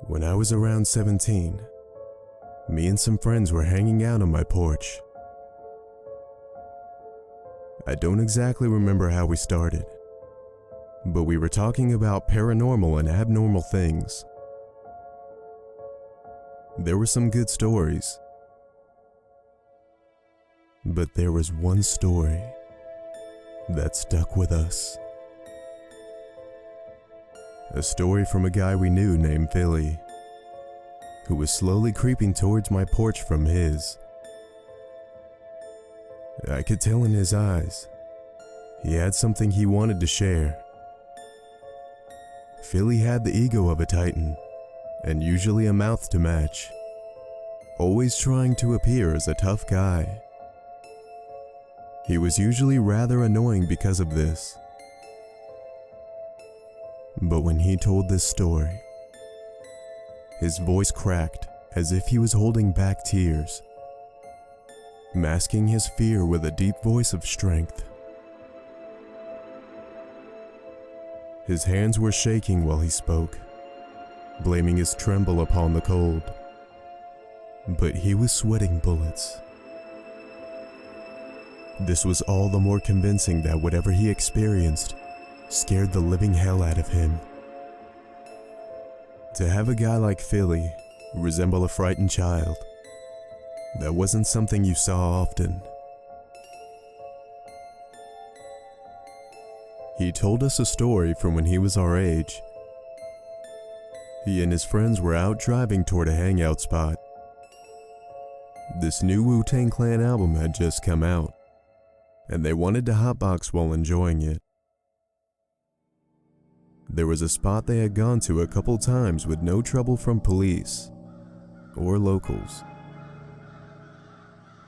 When I was around 17, me and some friends were hanging out on my porch. I don't exactly remember how we started, but we were talking about paranormal and abnormal things. There were some good stories, but there was one story that stuck with us. A story from a guy we knew named Philly, who was slowly creeping towards my porch from his. I could tell in his eyes, he had something he wanted to share. Philly had the ego of a titan, and usually a mouth to match, always trying to appear as a tough guy. He was usually rather annoying because of this. But when he told this story, his voice cracked as if he was holding back tears, masking his fear with a deep voice of strength. His hands were shaking while he spoke, blaming his tremble upon the cold. But he was sweating bullets. This was all the more convincing that whatever he experienced scared the living hell out of him. To have a guy like Philly resemble a frightened child, that wasn't something you saw often. He told us a story from when he was our age. He and his friends were out driving toward a hangout spot. This new Wu-Tang Clan album had just come out, and they wanted to hotbox while enjoying it. There was a spot they had gone to a couple times with no trouble from police or locals.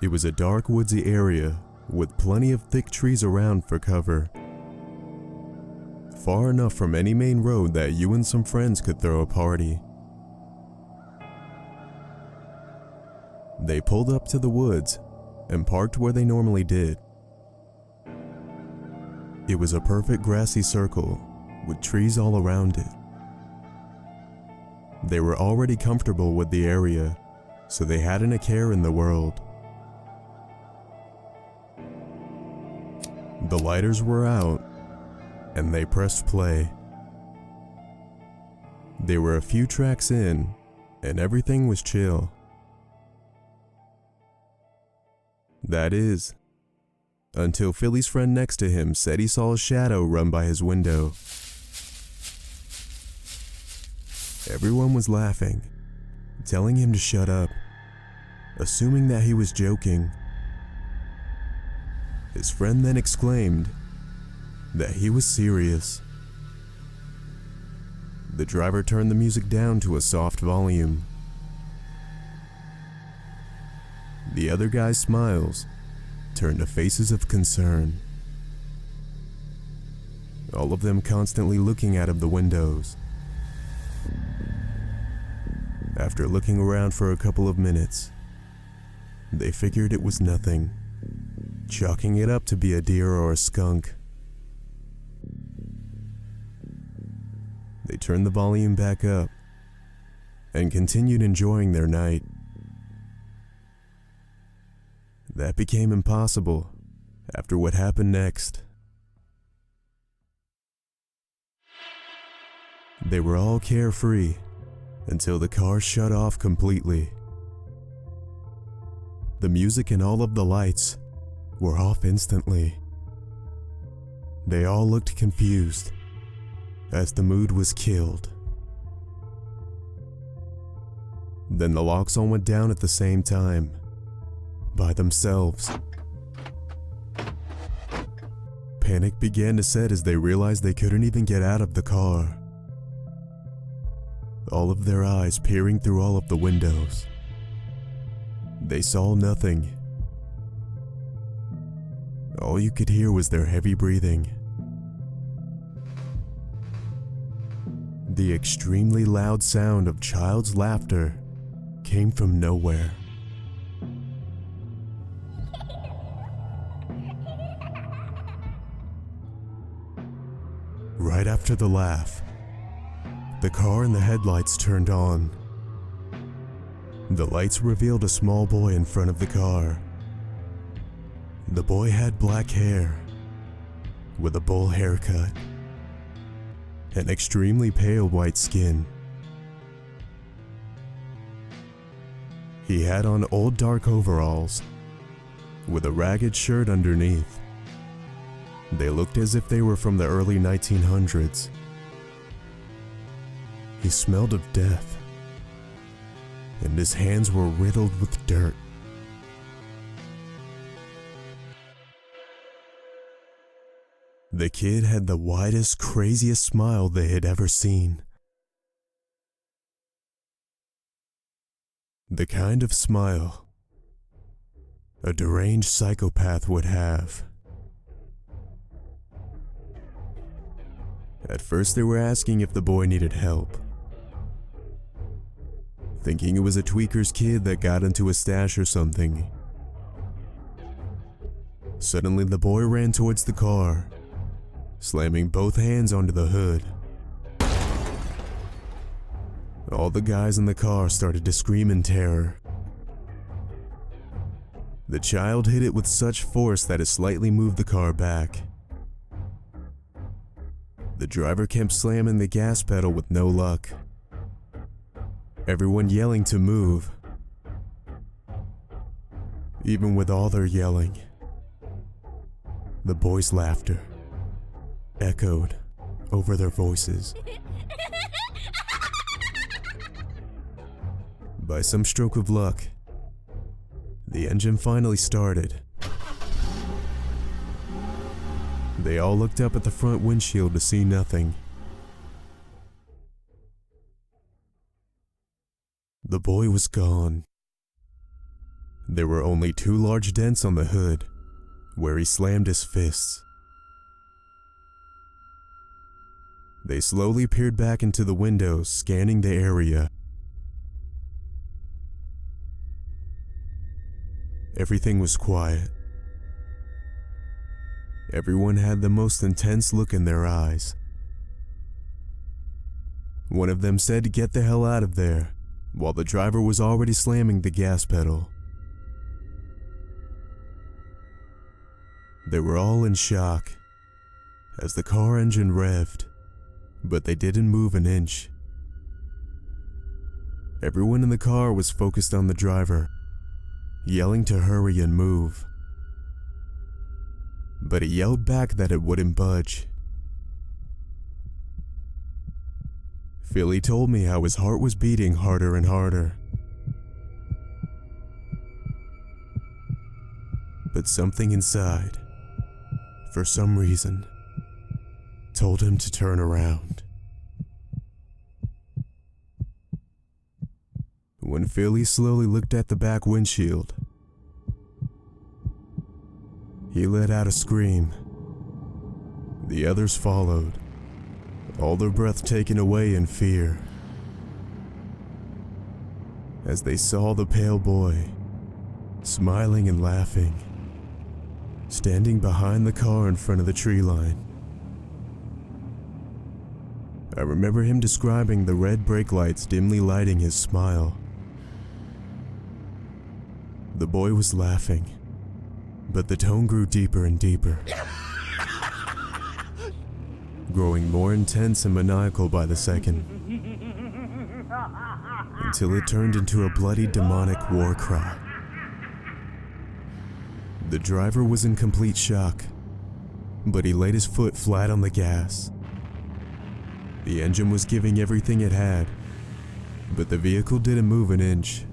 It was a dark woodsy area with plenty of thick trees around for cover, far enough from any main road that you and some friends could throw a party. They pulled up to the woods and parked where they normally did. It was a perfect grassy circle with trees all around it. They were already comfortable with the area, so they hadn't a care in the world. The lighters were out, and they pressed play. They were a few tracks in, and everything was chill. That is, until Philly's friend next to him said he saw a shadow run by his window. Everyone was laughing, telling him to shut up, assuming that he was joking. His friend then exclaimed that he was serious. The driver turned the music down to a soft volume. The other guy's smiles turned to faces of concern, all of them constantly looking out of the windows. After looking around for a couple of minutes, they figured it was nothing, chalking it up to be a deer or a skunk. They turned the volume back up and continued enjoying their night. That became impossible after what happened next. They were all carefree until the car shut off completely. The music and all of the lights were off instantly. They all looked confused, as the mood was killed. Then the locks all went down at the same time, by themselves. Panic began to set as they realized they couldn't even get out of the car. All of their eyes peering through all of the windows. They saw nothing. All you could hear was their heavy breathing. The extremely loud sound of child's laughter came from nowhere. Right after the laugh, The car and the headlights turned on. The lights revealed a small boy in front of the car. The boy had black hair, with a bowl haircut, and extremely pale white skin. He had on old dark overalls, with a ragged shirt underneath. They looked as if they were from the early 1900s. He smelled of death, and his hands were riddled with dirt. The kid had the widest, craziest smile they had ever seen. The kind of smile a deranged psychopath would have. At first they were asking if the boy needed help, thinking it was a tweaker's kid that got into a stash or something. Suddenly the boy ran towards the car, slamming both hands onto the hood. All the guys in the car started to scream in terror. The child hit it with such force that it slightly moved the car back. The driver kept slamming the gas pedal with no luck. Everyone yelling to move. Even with all their yelling, the boys' laughter echoed over their voices. By some stroke of luck, the engine finally started. They all looked up at the front windshield to see nothing. The boy was gone. There were only 2 large dents on the hood, where he slammed his fists. They slowly peered back into the windows, scanning the area. Everything was quiet. Everyone had the most intense look in their eyes. One of them said to get the hell out of there, while the driver was already slamming the gas pedal. They were all in shock as the car engine revved, but they didn't move an inch. Everyone in the car was focused on the driver, yelling to hurry and move. But he yelled back that it wouldn't budge. Philly told me how his heart was beating harder and harder. But something inside, for some reason, told him to turn around. When Philly slowly looked at the back windshield, he let out a scream. The others followed, all their breath taken away in fear, as they saw the pale boy, smiling and laughing, standing behind the car in front of the tree line. I remember him describing the red brake lights dimly lighting his smile. The boy was laughing, but the tone grew deeper and deeper, growing more intense and maniacal by the second, until it turned into a bloody demonic war cry. The driver was in complete shock, but he laid his foot flat on the gas. The engine was giving everything it had, but the vehicle didn't move an inch.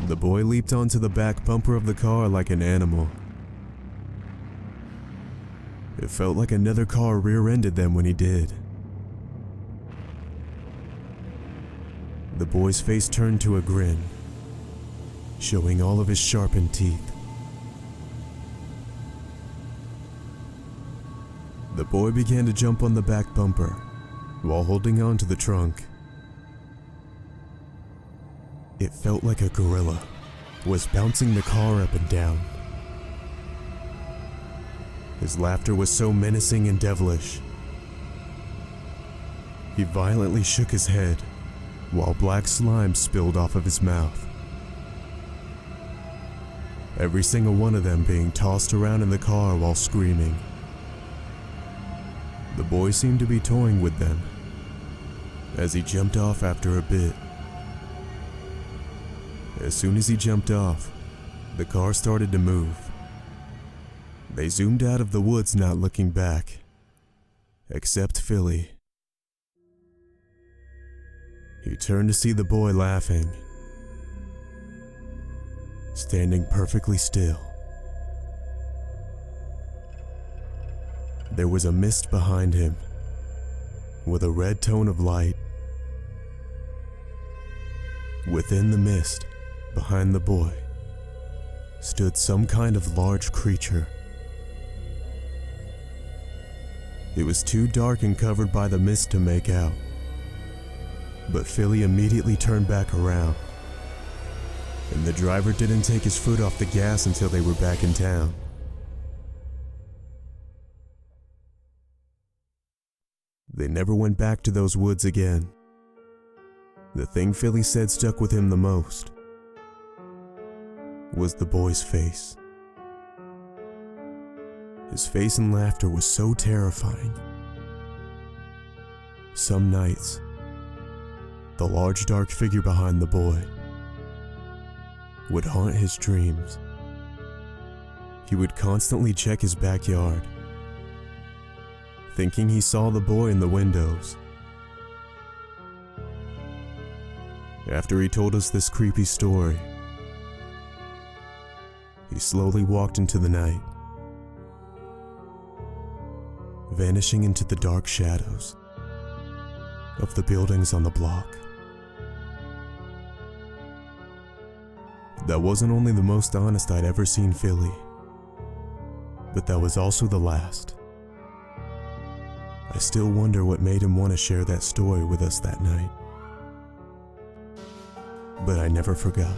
The boy leaped onto the back bumper of the car like an animal. It felt like another car rear-ended them when he did. The boy's face turned to a grin, showing all of his sharpened teeth. The boy began to jump on the back bumper while holding on to the trunk. It felt like a gorilla was bouncing the car up and down. His laughter was so menacing and devilish. He violently shook his head, while black slime spilled off of his mouth. Every single one of them being tossed around in the car while screaming. The boy seemed to be toying with them, as he jumped off after a bit. As soon as he jumped off, the car started to move. They zoomed out of the woods, not looking back, except Philly. He turned to see the boy laughing, standing perfectly still. There was a mist behind him, with a red tone of light. Within the mist, behind the boy, stood some kind of large creature. It was too dark and covered by the mist to make out, but Philly immediately turned back around, and the driver didn't take his foot off the gas until they were back in town. They never went back to those woods again. The thing Philly said stuck with him the most was the boy's face. His face and laughter was so terrifying. Some nights, the large dark figure behind the boy would haunt his dreams. He would constantly check his backyard, thinking he saw the boy in the windows. After he told us this creepy story, he slowly walked into the night, vanishing into the dark shadows of the buildings on the block. That wasn't only the most honest I'd ever seen Philly, but that was also the last. I still wonder what made him want to share that story with us that night. But I never forgot.